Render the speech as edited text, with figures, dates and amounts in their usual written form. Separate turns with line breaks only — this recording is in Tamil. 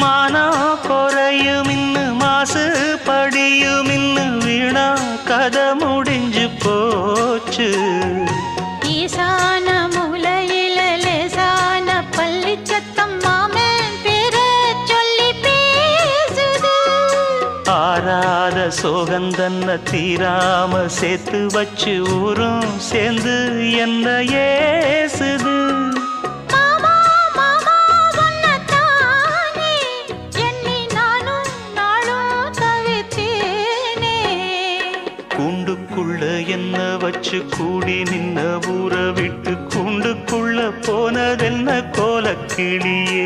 மானம் குறையும் இன்னு மாசு படியும் இன்னு வீணா கதை முடிஞ்சு போச்சு.
ஈசான மூலையில லேசான பள்ளி சத்தம் மாமன் பேர சொல்லி பேசுது.
ஆறாத சோகந்தன்ன தீராம சேர்த்து வச்சு ஊரும் சேர்ந்து என்ன ஏசுது. கூண்டுக்குள்ள என்ன வச்சு கூடி நின்ன ஊற விட்டு கூண்டுக்குள்ள போனதென்ன கோலக்கிளியே.